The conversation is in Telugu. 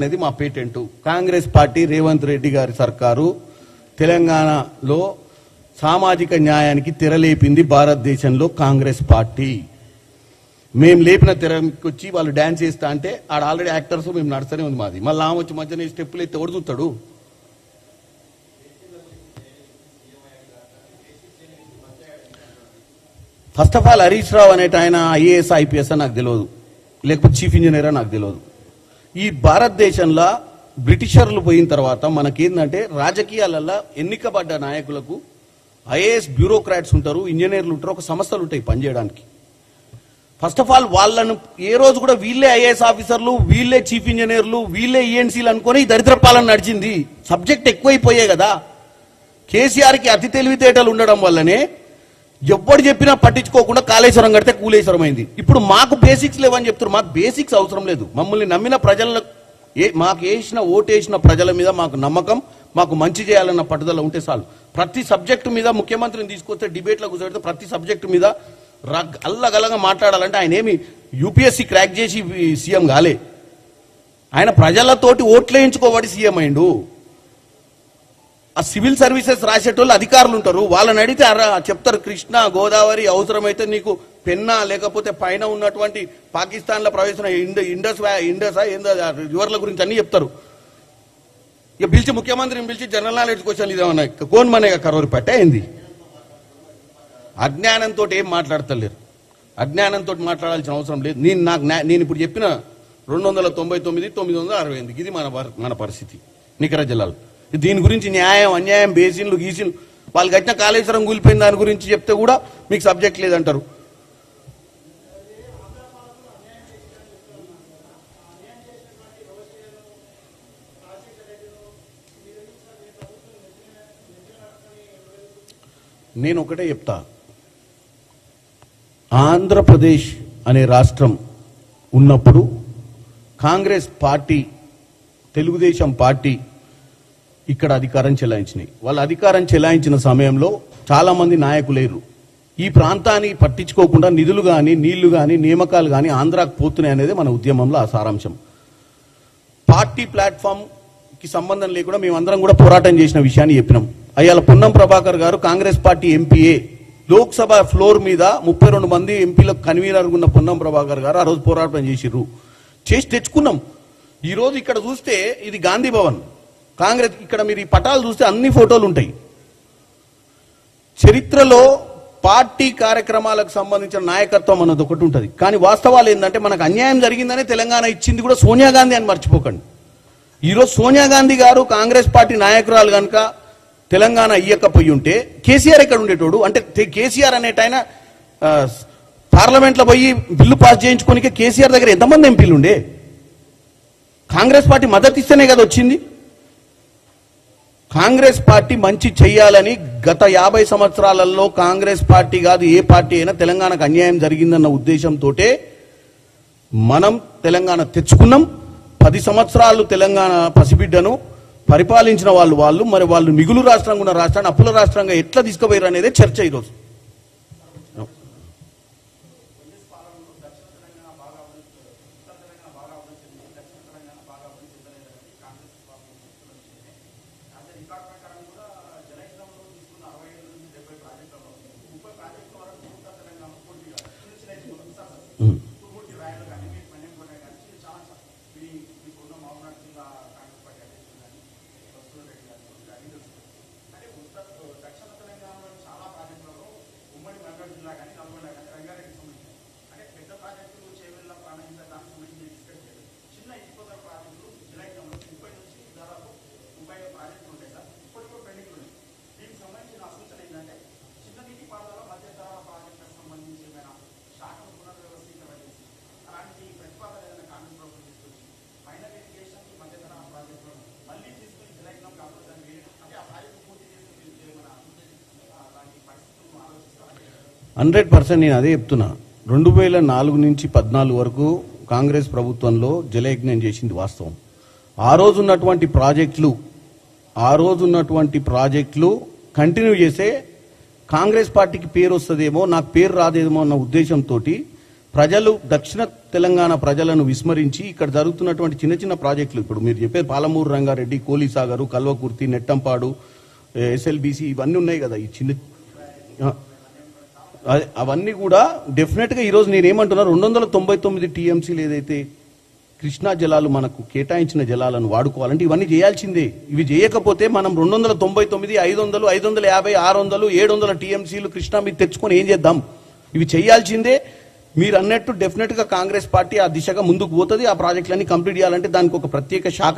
అనేది మా పేటెంట్. కాంగ్రెస్ పార్టీ రేవంత్ రెడ్డి గారి సర్కారు తెలంగాణలో సామాజిక న్యాయానికి తెరలేపింది. భారతదేశంలో కాంగ్రెస్ పార్టీ మేము లేపిన తెరకొచ్చి వాళ్ళు డాన్స్ చేస్తా అంటే ఆడ ఆల్రెడీ యాక్టర్స్ మేము నడుస్తూనే ఉంది మాది. మళ్ళీ ఆమె వచ్చి మధ్యన స్టెప్పులు ఎత్తే ఎవడు చూస్తాడు? First of all Harish Rao అనేట ఆయన ఐఏఎస్ ఐపీఎస్ నాకు తెలియదు, లేకపోతే చీఫ్ ఇంజనీరా నాకు తెలియదు. ఈ భారతదేశంలో బ్రిటిషర్లు పోయిన తర్వాత మనకేందంటే రాజకీయాలలో ఎన్నికబడ్డ నాయకులకు ఐఏఎస్ బ్యూరోక్రాట్స్ ఉంటారు, ఇంజనీర్లు ఉంటారు, ఒక సంస్థలు ఉంటాయి పనిచేయడానికి. ఫస్ట్ ఆఫ్ ఆల్ వాళ్ళను ఏ రోజు కూడా వీళ్ళే ఐఏఎస్ ఆఫీసర్లు, వీళ్ళే చీఫ్ ఇంజనీర్లు, వీళ్ళే ఈఎన్సీలు అనుకొని దరిద్ర పాలన నడిచింది. సబ్జెక్ట్ ఎక్కువైపోయాయి కదా. కేసీఆర్కి అతి తెలివితేటలు ఉండడం వల్లనే ఎవ్వడు చెప్పినా పట్టించుకోకుండా కాళేశ్వరం కడితే కూలేశ్వరం అయింది. ఇప్పుడు మాకు బేసిక్స్ లేవని చెప్తారు. మాకు బేసిక్స్ అవసరం లేదు. మమ్మల్ని నమ్మిన ప్రజల మాకు ఓటేసిన ప్రజల మీద మాకు నమ్మకం, మాకు మంచి చేయాలన్న పట్టుదల ఉంటే చాలు. ప్రతి సబ్జెక్టు మీద ముఖ్యమంత్రిని తీసుకొస్తే డిబేట్లో కూర్చోబెడితే ప్రతి సబ్జెక్టు మీద అల్లగల్లగా మాట్లాడాలంటే ఆయన ఏమి యూపీఎస్సీ క్రాక్ చేసి సీఎం కాలే. ఆయన ప్రజలతోటి ఓట్లేయించుకోబడి సీఎం అయిండు. ఆ సివిల్ సర్వీసెస్ రాసేటోళ్ళు అధికారులు ఉంటారు, వాళ్ళని అడిగితే చెప్తారు కృష్ణా గోదావరి అవసరమైతే నీకు పెన్నా లేకపోతే పైన ఉన్నటువంటి పాకిస్తాన్లో ప్రవేశించిన ఇండస్ రివర్ల గురించి అన్ని చెప్తారు. ఇక పిలిచి ముఖ్యమంత్రిని పిలిచి జనరల్ నాలెడ్జ్ క్వశ్చన్లు ఇదేమన్నా కోన్ మనే కరోరి పట్టే అయింది. అజ్ఞానంతో ఏం మాట్లాడతలేరు. అజ్ఞానంతో మాట్లాడాల్సిన అవసరం లేదు. నేను ఇప్పుడు చెప్పిన 299, 960 ఇది మన పరిస్థితి నికర జిల్లాలో. దీని గురించి న్యాయం అన్యాయం బేసిన్లు గీసిన్లు వాళ్ళు కట్టిన కాళేశ్వరం కూలిపోయిన దాని గురించి చెప్తే కూడా మీకు సబ్జెక్ట్ లేదంటారు. నేను ఒకటే చెప్తా, ఆంధ్రప్రదేశ్ అనే రాష్ట్రం ఉన్నప్పుడు కాంగ్రెస్ పార్టీ తెలుగుదేశం పార్టీ ఇక్కడ అధికారం చెలాయించినాయి. వాళ్ళు అధికారం చెలాయించిన సమయంలో చాలా మంది నాయకులేరు. ఈ ప్రాంతాన్ని పట్టించుకోకుండా నిధులు కానీ నీళ్లు కానీ నియామకాలు కానీ ఆంధ్రాకు పోతున్నాయి అనేది మన ఉద్యమంలో ఆ సారాంశం. పార్టీ ప్లాట్ఫామ్కి సంబంధం లేకుండా మేమందరం కూడా పోరాటం చేసిన విషయాన్ని చెప్పినాం. అయ్యాల పొన్నం ప్రభాకర్ గారు Congress party MPa Lok Sabha floor మీద 32 మంది ఎంపీలకు కన్వీనర్ ఉన్న పొన్నం ప్రభాకర్ గారు ఆ రోజు పోరాటం చేసి తెచ్చుకున్నాం. ఈరోజు ఇక్కడ చూస్తే ఇది గాంధీ భవన్ కాంగ్రెస్. ఇక్కడ మీరు ఈ పటాలు చూస్తే అన్ని ఫోటోలు ఉంటాయి. చరిత్రలో పార్టీ కార్యక్రమాలకు సంబంధించిన నాయకత్వం అన్నది ఒకటి ఉంటుంది. కానీ వాస్తవాలు ఏంటంటే మనకు అన్యాయం జరిగిందనే తెలంగాణ ఇచ్చింది కూడా సోనియా గాంధీ అని మర్చిపోకండి. ఈరోజు సోనియా గాంధీ గారు కాంగ్రెస్ పార్టీ నాయకురాలు కనుక తెలంగాణ ఇయ్యకపోయి ఉంటే కేసీఆర్ ఎక్కడ ఉండేటోడు? అంటే కేసీఆర్ అనేట ఆయన పార్లమెంట్లో పోయి బిల్లు పాస్ చేయించుకోనికే కేసీఆర్ దగ్గర ఎంతమంది ఎంపీలు ఉండే? కాంగ్రెస్ పార్టీ మద్దతు ఇస్తేనే కదా వచ్చింది. కాంగ్రెస్ పార్టీ మంచి చెయ్యాలని గత 50 సంవత్సరాలలో కాంగ్రెస్ పార్టీ కాదు ఏ పార్టీ అయినా తెలంగాణకు అన్యాయం జరిగిందన్న ఉద్దేశంతో మనం తెలంగాణ తెచ్చుకున్నాం. 10 సంవత్సరాలు తెలంగాణ పసిబిడ్డను పరిపాలించిన వాళ్ళు మరి వాళ్ళు మిగులు రాష్ట్రంగా ఉన్న రాష్ట్రాన్ని అప్పుల రాష్ట్రంగా ఎట్లా తీసుకుపోయారు అనేది చర్చ ఈరోజు. నేను అదే చెప్తున్నా. 2004 నుంచి 14 వరకు కాంగ్రెస్ ప్రభుత్వంలో జలయజ్ఞం చేసింది వాస్తవం. ఆ రోజు ఉన్నటువంటి ప్రాజెక్టులు కంటిన్యూ చేసే కాంగ్రెస్ పార్టీకి పేరు వస్తుందేమో, నాకు పేరు రాదేమో అన్న ఉద్దేశంతో ప్రజలు దక్షిణ తెలంగాణ ప్రజలను విస్మరించి ఇక్కడ జరుగుతున్నటువంటి చిన్న చిన్న ప్రాజెక్టులు ఇప్పుడు మీరు చెప్పే పాలమూరు రంగారెడ్డి కోలీసాగరు కల్వకుర్తి నెట్టంపాడు ఎస్ఎల్బిసి ఇవన్నీ ఉన్నాయి కదా ఈ చిన్న అవన్నీ కూడా డెఫినెట్గా ఈరోజు నేనేమంటున్నా 299 టీఎంసీలు ఏదైతే కృష్ణా జలాలు మనకు కేటాయించిన జలాలను వాడుకోవాలంటే ఇవన్నీ చేయాల్సిందే. ఇవి చేయకపోతే మనం 299, 500, 550, 600, 700 టీఎంసీలు కృష్ణా మీద తెచ్చుకొని ఏం చేద్దాం? ఇవి చేయాల్సిందే. మీరు అన్నట్టు డెఫినెట్గా కాంగ్రెస్ పార్టీ ఆ దిశగా ముందుకు పోతుంది. ఆ ప్రాజెక్టులన్నీ కంప్లీట్ చేయాలంటే దానికి ఒక ప్రత్యేక శాఖ